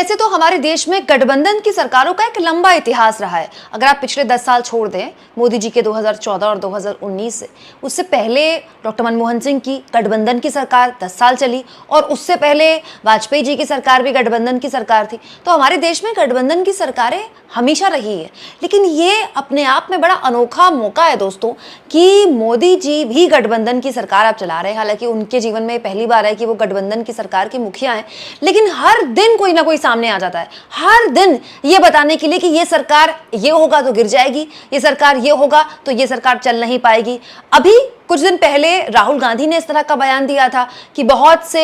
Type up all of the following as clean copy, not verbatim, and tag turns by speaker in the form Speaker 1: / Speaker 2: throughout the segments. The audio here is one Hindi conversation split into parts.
Speaker 1: वैसे तो हमारे देश में गठबंधन की सरकारों का एक लंबा इतिहास रहा है। अगर आप पिछले 10 साल छोड़ दें, मोदी जी के 2014 और 2019 से, उससे पहले डॉक्टर मनमोहन सिंह की गठबंधन की सरकार 10 साल चली और उससे पहले वाजपेयी जी की सरकार भी गठबंधन की सरकार थी। तो हमारे देश में गठबंधन की सरकारें हमेशा रही है। लेकिन ये अपने आप में बड़ा अनोखा मौका है दोस्तों कि मोदी जी भी गठबंधन की सरकार आप चला रहे हैं। हालांकि उनके जीवन में पहली बार है कि वो गठबंधन की सरकार के मुखिया हैं, लेकिन हर दिन कोई ना कोई सामने आ जाता है, हर दिन ये बताने के लिए कि ये सरकार ये होगा तो गिर जाएगी, ये सरकार ये होगा तो ये सरकार चल नहीं पाएगी। अभी कुछ दिन पहले राहुल गांधी ने इस तरह का बयान दिया था कि बहुत से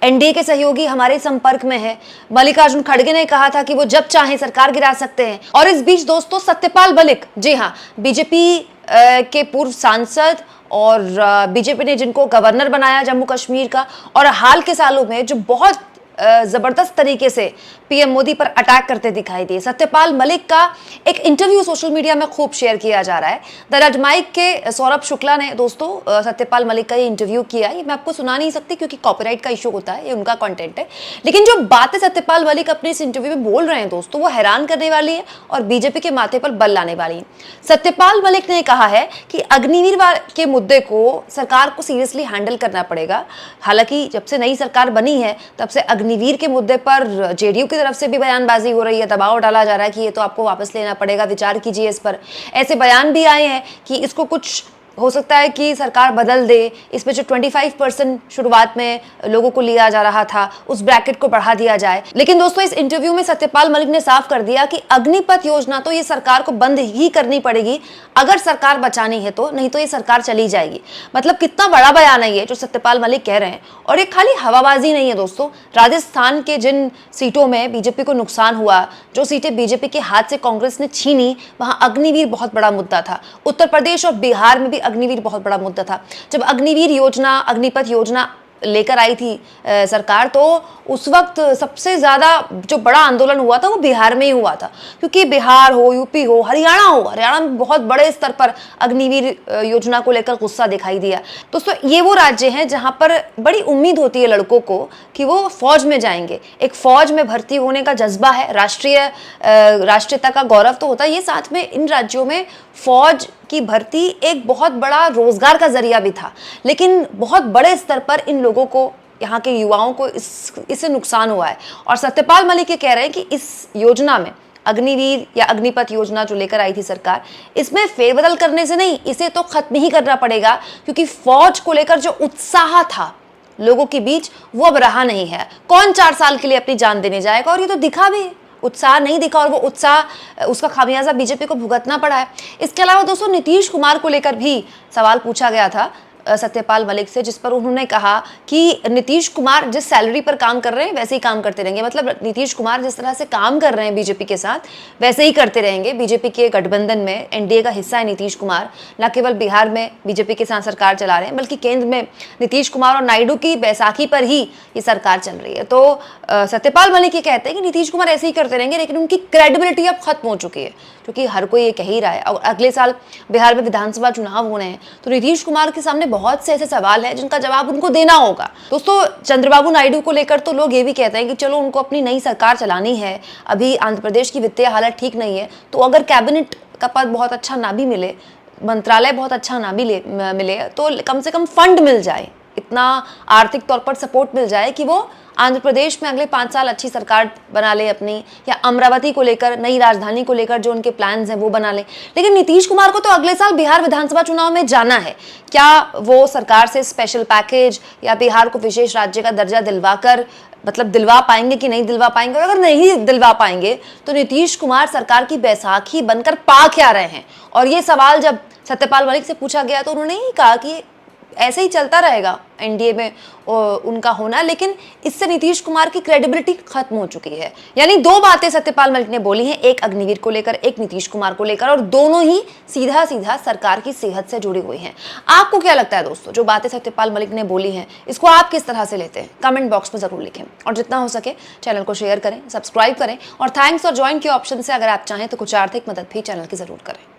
Speaker 1: एनडीए के सहयोगी हमारे संपर्क में है। मल्लिकार्जुन खड़गे ने कहा था कि वो जब चाहे सरकार गिरा सकते हैं। और इस बीच दोस्तों सत्यपाल मलिक, जी हाँ, बीजेपी के पूर्व सांसद और बीजेपी ने जिनको गवर्नर बनाया जम्मू कश्मीर का, और हाल के सालों में जो बहुत जबरदस्त तरीके से पीएम मोदी पर अटैक करते दिखाई दिए, सत्यपाल मलिक का एक इंटरव्यू सोशल मीडिया में खूब शेयर किया जा रहा है। द राजमाइक के सौरभ शुक्ला ने दोस्तों सत्यपाल मलिक का ये इंटरव्यू किया। ये मैं आपको सुना नहीं सकती क्योंकि कॉपीराइट का इशू होता है, ये उनका कंटेंट है। लेकिन जो बातें सत्यपाल मलिक अपने इस इंटरव्यू में बोल रहे हैं दोस्तों, वो हैरान करने वाली है और बीजेपी के माथे पर बल लाने वाली है। सत्यपाल मलिक ने कहा है कि अग्निवीर के मुद्दे को सरकार को सीरियसली हैंडल करना पड़ेगा। हालांकि जब से नई सरकार बनी है तब से अग्निवीर के मुद्दे पर जेडीयू की तरफ से भी बयानबाजी हो रही है, दबाव डाला जा रहा है कि ये तो आपको वापस लेना पड़ेगा, विचार कीजिए इस पर। ऐसे बयान भी आए हैं कि इसको कुछ हो सकता है कि सरकार बदल दे, इसमें जो 25% शुरुआत में लोगों को लिया जा रहा था उस ब्रैकेट को बढ़ा दिया जाए। लेकिन दोस्तों इस इंटरव्यू में सत्यपाल मलिक ने साफ कर दिया कि अग्निपथ योजना तो ये सरकार को बंद ही करनी पड़ेगी अगर सरकार बचानी है तो, नहीं तो ये सरकार चली जाएगी। मतलब कितना बड़ा बयान है ये जो सत्यपाल मलिक कह रहे हैं। और एक खाली हवाबाजी नहीं है दोस्तों। राजस्थान के जिन सीटों में बीजेपी को नुकसान हुआ, जो सीटें बीजेपी के हाथ से कांग्रेस ने छीनी, वहां अग्निवीर बहुत बड़ा मुद्दा था। उत्तर प्रदेश और बिहार में भी अग्निवीर बहुत बड़ा मुद्दा था। जब अग्निवीर योजना, अग्निपथ योजना लेकर आई थी सरकार, तो उस वक्त सबसे ज्यादा जो बड़ा आंदोलन हुआ था वो बिहार में ही हुआ था, क्योंकि बिहार हो, यूपी हो, हरियाणा में बहुत बड़े स्तर पर अग्निवीर योजना को लेकर गुस्सा दिखाई दिया। दोस्तों ये वो राज्य हैं जहां पर बड़ी उम्मीद होती है लड़कों को कि वो फौज में जाएंगे। एक फौज में भर्ती होने का जज्बा है, राष्ट्रीयता का गौरव तो होता है। ये साथ में इन राज्यों में फौज की भर्ती एक बहुत बड़ा रोजगार का जरिया भी था। लेकिन बहुत बड़े स्तर पर इन लोगों को, यहाँ के युवाओं को इससे नुकसान हुआ है। और सत्यपाल मलिक ये कह रहे हैं कि इस योजना में, अग्निवीर या अग्निपथ योजना जो लेकर आई थी सरकार, इसमें फेरबदल करने से नहीं, इसे तो खत्म ही करना पड़ेगा, क्योंकि फौज को लेकर जो उत्साह था लोगों के बीच वो अब रहा नहीं है। कौन 4 साल के लिए अपनी जान देने जाएगा? और ये तो दिखा भी, उत्साह नहीं दिखा, और वो उत्साह, उसका खामियाजा बीजेपी को भुगतना पड़ा है। इसके अलावा दोस्तों नीतीश कुमार को लेकर भी सवाल पूछा गया था सत्यपाल मलिक से, जिस पर उन्होंने कहा कि नीतीश कुमार जिस सैलरी पर काम कर रहे हैं वैसे ही काम करते रहेंगे। मतलब नीतीश कुमार जिस तरह से काम कर रहे हैं बीजेपी के साथ वैसे ही करते रहेंगे। बीजेपी के गठबंधन में एनडीए का हिस्सा है नीतीश कुमार। न केवल बिहार में बीजेपी के साथ सरकार चला रहे हैं, बल्कि केंद्र में नीतीश कुमार और नायडू की बैसाखी पर ही ये सरकार चल रही है। तो सत्यपाल मलिक ये कहते हैं कि नीतीश कुमार ऐसे ही करते रहेंगे, लेकिन उनकी क्रेडिबिलिटी अब खत्म हो चुकी है, क्योंकि हर कोई ये कह ही रहा है। और अगले साल बिहार में विधानसभा चुनाव होने हैं, तो नीतीश कुमार के सामने बहुत से ऐसे सवाल हैं जिनका जवाब उनको देना होगा। दोस्तों चंद्रबाबू नायडू को लेकर तो लोग ये भी कहते हैं कि चलो उनको अपनी नई सरकार चलानी है, अभी आंध्र प्रदेश की वित्तीय हालत ठीक नहीं है, तो अगर कैबिनेट का पद बहुत अच्छा ना भी मिले, मंत्रालय बहुत अच्छा ना भी मिले, तो कम से कम फंड मिल जाए, इतना आर्थिक तौर पर सपोर्ट मिल जाए कि वो आंध्र प्रदेश में अगले 5 साल अच्छी सरकार बना ले अपनी, या अमरावती को लेकर, नई राजधानी को लेकर जो उनके प्लान्स हैं वो बना ले। लेकिन नीतीश कुमार को तो अगले साल बिहार विधानसभा चुनाव में जाना है। क्या वो सरकार से स्पेशल पैकेज या बिहार को विशेष राज्य का दर्जा दिलवा पाएंगे कि नहीं दिलवा पाएंगे? और अगर नहीं दिलवा पाएंगे तो नीतीश कुमार सरकार की बैसाखी बनकर पा क्या रहे हैं? और ये सवाल जब सत्यपाल मलिक से पूछा गया तो उन्होंने ही कहा कि ऐसे ही चलता रहेगा एनडीए में उनका होना, लेकिन इससे नीतीश कुमार की क्रेडिबिलिटी खत्म हो चुकी है। यानी 2 बातें सत्यपाल मलिक ने बोली हैं, एक अग्निवीर को लेकर, एक नीतीश कुमार को लेकर, और दोनों ही सीधा सीधा सरकार की सेहत से जुड़ी हुई हैं। आपको क्या लगता है दोस्तों, जो बातें सत्यपाल मलिक ने बोली हैं, इसको आप किस तरह से लेते हैं? कमेंट बॉक्स में जरूर लिखें, और जितना हो सके चैनल को शेयर करें, सब्सक्राइब करें, और थैंक्स और ज्वाइन के ऑप्शन से अगर आप चाहें तो कुछ आर्थिक मदद भी चैनल की जरूर करें।